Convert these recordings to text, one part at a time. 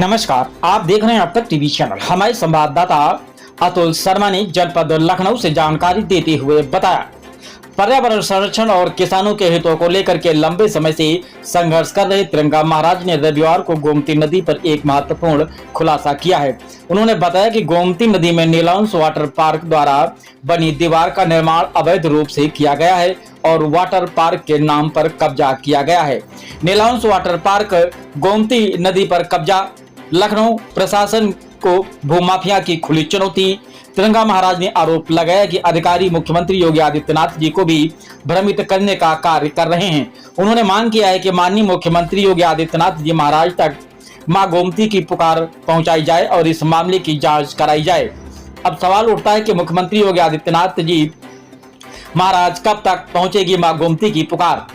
नमस्कार, आप देख रहे हैं अब तक टीवी चैनल। हमारे संवाददाता अतुल शर्मा ने जनपद लखनऊ से जानकारी देते हुए बताया, पर्यावरण संरक्षण और किसानों के हितों को लेकर के लंबे समय से संघर्ष कर रहे तिरंगा महाराज ने रविवार को गोमती नदी पर एक महत्वपूर्ण खुलासा किया है। उन्होंने बताया कि गोमती नदी में नीलांश वाटर पार्क द्वारा बनी दीवार का निर्माण अवैध रूप से किया गया है और वाटर पार्क के नाम पर कब्जा किया गया है। नीलांश वाटर पार्क गोमती नदी पर कब्जा, लखनऊ प्रशासन को भूमाफिया की खुली चुनौती। तिरंगा महाराज ने आरोप लगाया कि अधिकारी मुख्यमंत्री योगी आदित्यनाथ जी को भी भ्रमित करने का कार्य कर रहे हैं। उन्होंने मांग किया है कि माननीय मुख्यमंत्री योगी आदित्यनाथ जी महाराज तक मां गोमती की पुकार पहुंचाई जाए और इस मामले की जांच कराई जाए। अब सवाल उठता है कि मुख्यमंत्री योगी आदित्यनाथ जी महाराज कब तक पहुंचेगी मां गोमती की पुकार।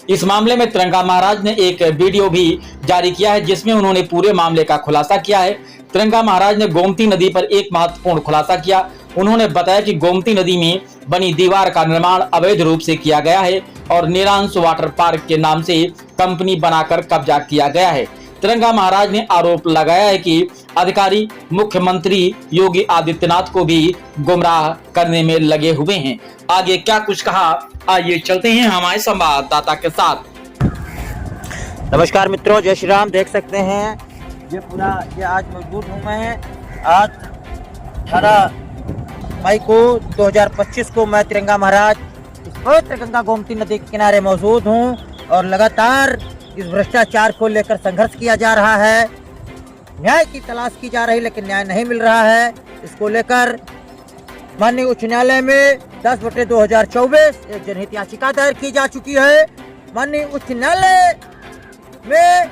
इस मामले में तिरंगा महाराज ने एक वीडियो भी जारी किया है जिसमें उन्होंने पूरे मामले का खुलासा किया है। तिरंगा महाराज ने गोमती नदी पर एक महत्वपूर्ण खुलासा किया। उन्होंने बताया कि गोमती नदी में बनी दीवार का निर्माण अवैध रूप से किया गया है और नीलांश वाटर पार्क के नाम से कंपनी बनाकर कब्जा किया गया है। तिरंगा महाराज ने आरोप लगाया है कि अधिकारी मुख्यमंत्री योगी आदित्यनाथ को भी गुमराह करने में लगे हुए हैं। आगे क्या कुछ कहा, आइए चलते हैं हमारे संवाददाता के साथ। नमस्कार मित्रों, जय श्री राम। देख सकते हैं ये आज मौजूद हूँ मैं। आज 18 मई को 2025 को मैं तिरंगा महाराज इस पवित्र गंगा गोमती नदी के किनारे मौजूद हूँ और लगातार इस भ्रष्टाचार को लेकर संघर्ष किया जा रहा है। न्याय की तलाश की जा रही, लेकिन न्याय नहीं मिल रहा है। इसको लेकर माननीय उच्च न्यायालय में 10/2024 एक जनहित याचिका दायर की जा चुकी है। माननीय उच्च न्यायालय में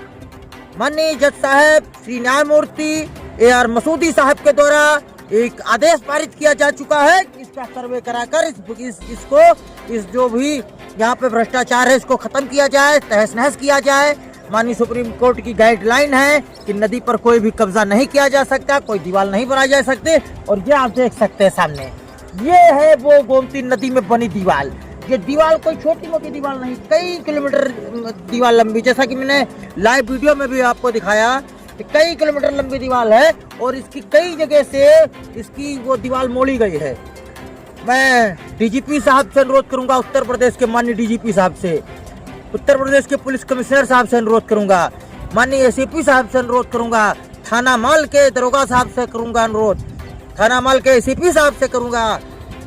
माननीय जज साहब श्री न्यायमूर्ति AR मसूदी साहब के द्वारा एक आदेश पारित किया जा चुका है कि इसका सर्वे कराकर इस जो भी यहाँ पे भ्रष्टाचार है इसको खत्म किया जाए, तहस नहस किया जाए। माननीय सुप्रीम कोर्ट की गाइडलाइन है कि नदी पर कोई भी कब्जा नहीं किया जा सकता, कोई दीवार नहीं बनाई जा सकती। और ये आप देख सकते हैं सामने, ये है वो गोमती नदी में बनी दीवार। ये दीवार कोई छोटी मोटी दीवार नहीं, कई किलोमीटर दीवार लंबी, जैसा कि मैंने लाइव वीडियो में भी आपको दिखाया कि कई किलोमीटर लंबी दीवार है और इसकी कई जगह से इसकी वो दीवार मोड़ी गई है। मैं DGP साहब से अनुरोध करूंगा, उत्तर प्रदेश के माननीय DGP साहब से, उत्तर प्रदेश के पुलिस कमिश्नर साहब से अनुरोध करूंगा, माननीय ACP साहब से अनुरोध करूंगा, थाना माल के दरोगा साहब से करूंगा अनुरोध, थाना माल के ACP साहब से करूंगा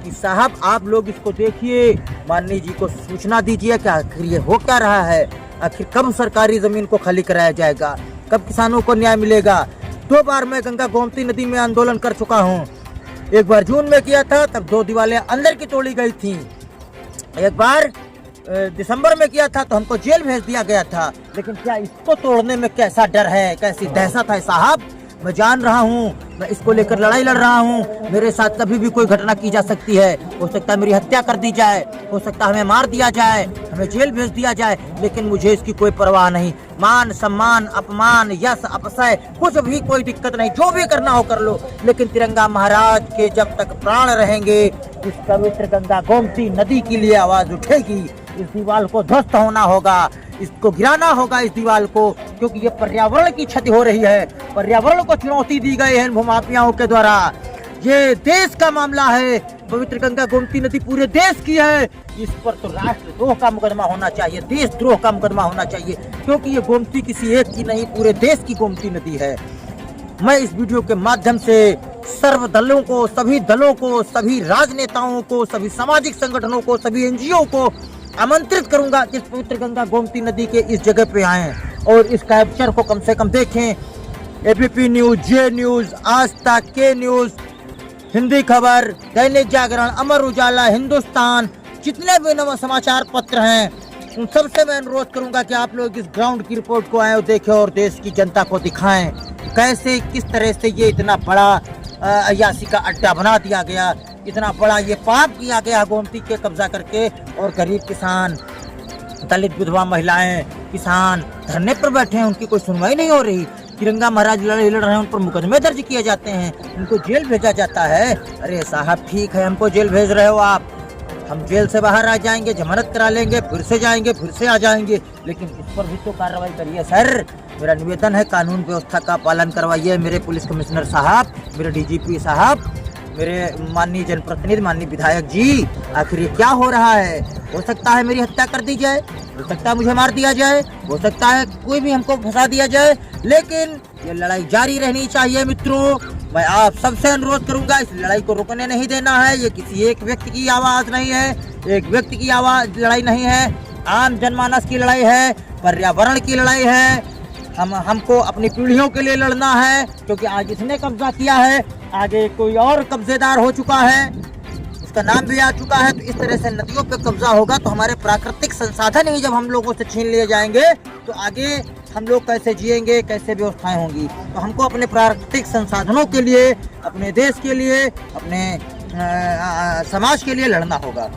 कि साहब आप लोग इसको देखिए, माननीय जी को सूचना दीजिए कि आखिर ये हो क्या रहा है, आखिर कब सरकारी जमीन को खाली कराया जाएगा, कब किसानों को न्याय मिलेगा। 2 बार मैं गंगा गोमती नदी में आंदोलन कर चुका हूँ। एक बार जून में किया था, तब 2 दीवारें अंदर की तोड़ी गई थी। एक बार दिसंबर में किया था तो हमको जेल भेज दिया गया था। लेकिन क्या इसको तोड़ने में कैसा डर है, कैसी दहशत है साहब, मैं जान रहा हूँ। मैं इसको लेकर लड़ाई लड़ रहा हूँ। मेरे साथ कभी भी कोई घटना की जा सकती है। हो सकता है मेरी हत्या कर दी जाए, हो सकता है हमें मार दिया जाए, हमें जेल भेज दिया जाए, लेकिन मुझे इसकी कोई परवाह नहीं। मान सम्मान, अपमान, यश अपशय, कुछ भी कोई दिक्कत नहीं, जो भी करना हो कर लो। लेकिन तिरंगा महाराज के जब तक प्राण रहेंगे इस पवित्र गंगा गोमती नदी के लिए आवाज उठेगी। इस दीवार को ध्वस्त होना होगा, इसको गिराना होगा इस दीवार को, क्योंकि ये पर्यावरण की क्षति हो रही है। पर्यावरण को चुनौती दी गई है भूमाफियाओं के द्वारा। ये देश का मामला है। पवित्र गंगा गोमती नदी पूरे देश की है। इस पर तो राष्ट्रद्रोह का मुकदमा होना चाहिए, देशद्रोह का मुकदमा होना चाहिए, क्योंकि ये गोमती किसी एक की नहीं, पूरे देश की गोमती नदी है। मैं इस वीडियो के माध्यम से सर्व दलों को, सभी दलों को, सभी राजनेताओं को, सभी सामाजिक संगठनों को, सभी NGO को आमंत्रित करूंगा कि इस पवित्र गंगा गोमती नदी के इस जगह पे आएं और इस कैप्चर को कम से कम देखें। ABP न्यूज, J न्यूज, आज तक, K न्यूज, हिंदी खबर, दैनिक जागरण, अमर उजाला, हिंदुस्तान, जितने भी नव समाचार पत्र हैं उन सबसे मैं अनुरोध करूंगा कि आप लोग इस ग्राउंड की रिपोर्ट को आए और देखें और देश की जनता को दिखाएं कैसे, किस तरह से ये इतना बड़ा अय्यासी का अड्डा बना दिया गया, इतना बड़ा ये पाप किया गया गोमती के कब्जा करके। और गरीब किसान, दलित, विधवा महिलाएं, किसान धरने पर बैठे हैं, उनकी कोई सुनवाई नहीं हो रही। तिरंगा महाराज लड़ रहे हैं, उन पर मुकदमे दर्ज किए जाते हैं, उनको जेल भेजा जाता है। अरे साहब ठीक है, हमको जेल भेज रहे हो आप, हम जेल से बाहर आ जाएंगे, जमानत करा लेंगे, फिर से जाएंगे, फिर से आ जाएंगे, लेकिन इस पर भी तो कार्रवाई करिए सर। मेरा निवेदन है, कानून व्यवस्था का पालन करवाइए मेरे पुलिस कमिश्नर साहब, मेरे डीजीपी साहब, मेरे माननीय जनप्रतिनिधि, माननीय विधायक जी। आखिर ये क्या हो रहा है? हो सकता है मेरी हत्या कर दी जाए, हो सकता है मुझे मार दिया जाए, हो सकता है कोई भी हमको फंसा दिया जाए, लेकिन ये लड़ाई जारी रहनी चाहिए मित्रों। मैं आप सबसे अनुरोध करूंगा, इस लड़ाई को रुकने नहीं देना है। ये किसी एक व्यक्ति की आवाज़ नहीं है, एक व्यक्ति की आवाज़ लड़ाई नहीं है, आम जनमानस की लड़ाई है, पर्यावरण की लड़ाई है। हमको अपनी पीढ़ियों के लिए लड़ना है, क्योंकि आज इसने कब्जा किया है, आगे कोई और कब्जेदार हो चुका है, उसका नाम भी आ चुका है। तो इस तरह से नदियों पे कब्जा होगा तो हमारे प्राकृतिक संसाधन ही जब हम लोगों से छीन लिए जाएंगे तो आगे हम लोग कैसे जिएंगे, कैसे व्यवस्थाएं होंगी। तो हमको अपने प्राकृतिक संसाधनों के लिए, अपने देश के लिए, अपने समाज के लिए लड़ना होगा।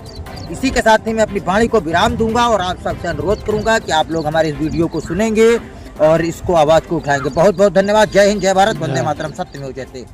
इसी के साथ ही मैं अपनी वाणी को विराम दूंगा और आप सबसे अनुरोध करूंगा कि आप लोग हमारे इस वीडियो को सुनेंगे और इसको आवाज़ को उठाएंगे। बहुत बहुत धन्यवाद। जय हिंद, जय भारत, वंदे मातरम, सत्यमेव जयते।